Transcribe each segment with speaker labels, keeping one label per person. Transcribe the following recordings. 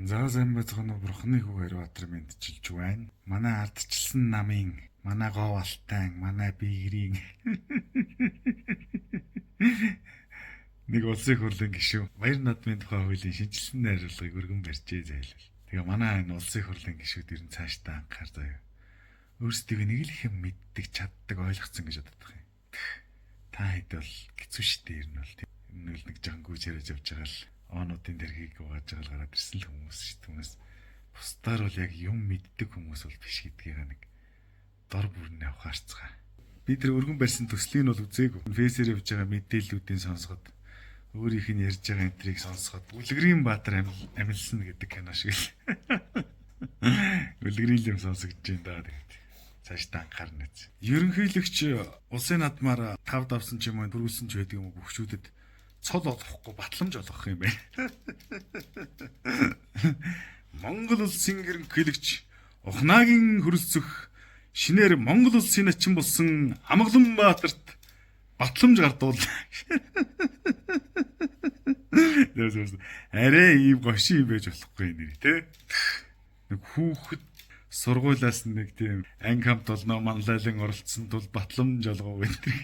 Speaker 1: За сайн байцгаана уу бурхны хүү Хариубаатар мэдчилж байна. Манай ардчилсан намын, манай говалтайн, манай биерийн нэг улсын хурлын гишүүн Баяр наадмын тухай хуулийн шинжилсэн найруулгыг өргөн барьжээ зайлвал. Тэгээ манай энэ улсын хурлын гишүүд ер нь цаашдаа анхаар заяа. Өөрсдөө нэг л хэм мэддэг, чаддаг, ойлгоцсон гэж боддог юм. Та хэд бол хэцүү шттэ ер нь бол тийм. Нэг жоохон гүйж яриад явж байгаа л оонуудын дэргийг угааж байгаа л гараад ирсэн л хүмүүс шүү дээ. Түүнээс бусдаар бол яг юм мэддэг хүмүүс бол биш гэдгийг нэг дор бүрнээ авахаарцгаа. Би тэр өргөн барьсан төслийг нь бол үзээгүй. Фэйсээр явж байгаа мэдээллүүдийн сонсоход өөрийнх нь ярьж байгаа энтрийг сонсоход Үлгэрийн Баатар амилсан гэдэг кино шиг л. Үлгэрийн юм сонсогдож байна даа тэгээд. Цаашдаа анхаарна гэж. Ерөнхийлөгч улсын наадмаар 5 давсан ч юм уу бүрүүлсэн ч байдаг юм уу хөвчүүдэд цол олохгүй батламж олгох юм байна. Монгол улсын ерөнхийлөгч Ухнаагийн хөрөлцөх шинээр Монгол улсын начин болсон Амгалан Баатарт батламж гардуулна. Арай ийм гошин юм байж болохгүй нэр тий. Нэг хүүхэд сургуулаас нэг тийм анги хамт олноо манлайлан оролцсон тул батламж олгоо гэдэг.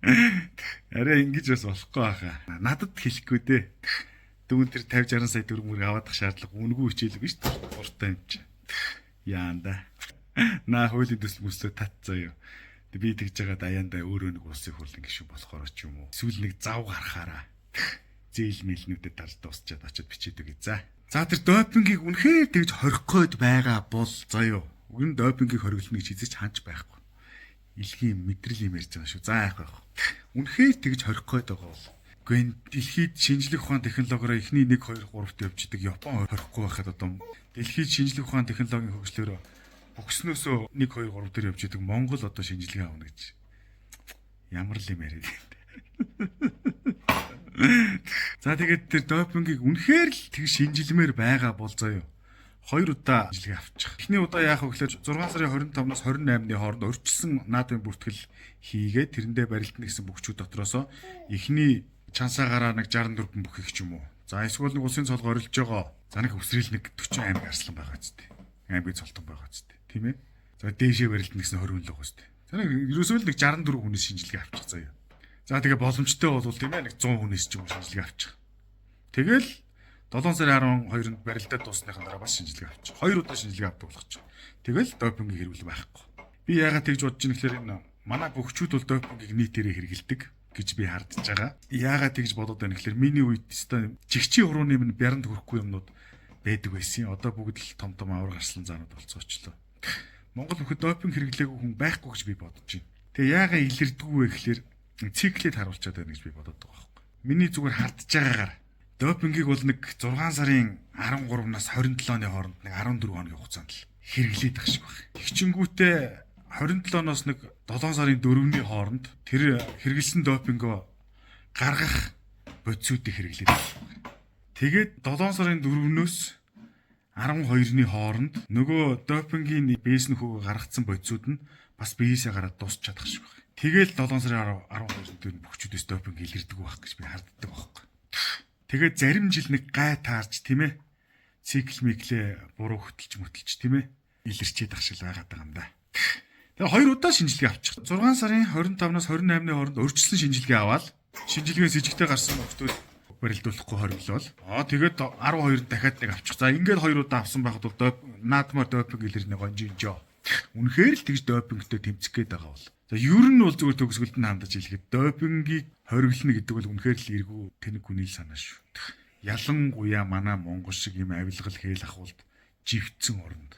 Speaker 1: Арай ингэж бас болохгүй байхаа. Надад хэлэхгүй дээ. Дүүн тэр 50 60 сая төгрөг аваадах шаардлага үнгүй хичээлэг шүү дээ. Уртай юм чи. Яанда. Наа хуулийн төсөл мөслөө татцаа юу. Би тэгж байгаа даяанда өөрөө нэг улсын хурлын гишүүн болохоор ч юм уу. Эсвэл нэг зав гарахаараа зээл мэлнүүдэд дарж дуусчаад очиод бичээд үгүй. За тэр допингийг үнэхээр тэгж хорих гээд байгаа бол заяо. Үн допингийг хориглоно гэж хизэж ханч байхгүй. Илгийн мэдрэл юм ярьж байгаа шүү. За яах вэ? Үнэхээр тэгж хорих гээд байгаа бол. Гэхдээ дэлхийд шинжлэх ухааны технологиороо эхний 1 2 3-т явж идэг Япон хорихгүй байхад одоо дэлхийд шинжлэх ухааны технологийн хөгжлөөрөө бөкснөөсөө 1 2 3 дээр явж идэг Монгол одоо шинжилгээ авна гэж. Ямар л юм яриад юм. За тэгээд тэр допингийг үнэхээр л тэг шинжилмээр байгаа бол заяо. 2 удаа шинжилгээ авчих. Эхний удаа яах вэ гэхээр 6 сарын 25-наас 28-ны хооронд урьдчилсан наадмын бүртгэл хийгээд тэрэндээ барилдана гэсэн бүгчүүд дотроосоо эхний чансаагаараа нэг 64 бүхих ч юм уу. За эсвэл нэг улсын цолго орилж байгаа. За нэг өсрөл нэг 40 аймаг арслан байгаа зү. Аймгийн цолтон байгаа зү. Тийм ээ. За дээшээ барилдана гэсэн 20 л байгаа зү. За нэг ерөөсөө л нэг 64 хүнээс шинжилгээ авчих заяа. За тэгээ боломжтой бол тийм ээ нэг 100 хүнээс ч юм уу шинжилгээ авчих. Тэгэл 7 сарын 12-нд барилдаад дуусныхаа дараа бас шинжилгээ авчих. 2 удаа шинжилгээ авдаг болгочих. Тэгэл допингийн хэрэглэл байхгүй. Би яагаад тэгж бодож ийн гэхээр энэ манай бөхчүүд бол допингийг нийтээрээ хэрэгэлдэг гэж би хардж байгаа. Яагаад тэгж бодоод байна гэхээр миний үед өстой жигчийн хурууны минь бяранд хүрэхгүй юмнууд байдаг байсан. Одоо бүгд л том том авар гарслан заанууд болцоочлоо. Монгол нөхөд допинг хэрэглээгүй хүн байхгүй гэж би бодож байна. Тэгээ яагаад илэрдэггүй вэ гэхээр циклээд харуулчаад байна гэж би бодоод байгаа байхгүй. Миний зүгээр хардж байгаагаар допингийг бол нэг 6 сарын 13-наас 27-ны хооронд нэг 14 хоногийн хугацаанд л хэрэглээд байгаа шиг байна. Тэгчингүүтээ 27-ноос нэг 7 сарын 4-ний хооронд тэр хэрэгэлсэн допингоо гаргах бодисуудыг хэрэглээд байгаа. Тэгээд 7 сарын 4-нөөс 12-ны хооронд нөгөө допингийн бэйс нөхөө гаргацсан бодисууд нь бас бэйсээ гараад дуусчихад байгаа шиг байна. Тэгэл 7 сарын 12-нд тэр бөхчүүдээс допинг илэрдэг байх гэж би харддаг байхгүй. Тэгээд зарим жил нэг гай таарч тийм ээ. Цикл миклээ буруу хөтөлж мөтөлж тийм ээ. Илэрчээд ах шиг байгаад байгаа юм да. Тэгээд 2 удаа шинжилгээ авчих. 6 сарын 25-наас 28-ны хооронд урьдчилсан шинжилгээ аваад шинжилгээ с ижигтэй гарсан нөхдөд барилдуулахгүй хориглол. Тэгээд 12-нд дахиад нэг авчих. За ингээд 2 удаа авсан байхад бол наадмаар допинг илэрнэ гонжинжоо. Үнэхээр л тэгж допингтэй тэмцэх гээд байгаа бол. За ер нь бол зүгээр төгсгөлд нь хандаж хэлэхэд допингийг хориглоно гэдэг бол үнэхээр л эргүү тэнэг хүний л санаа шүү. Ялангуяа манай Монгол шиг юм авилгал хээл ахуулд живцсэн оронд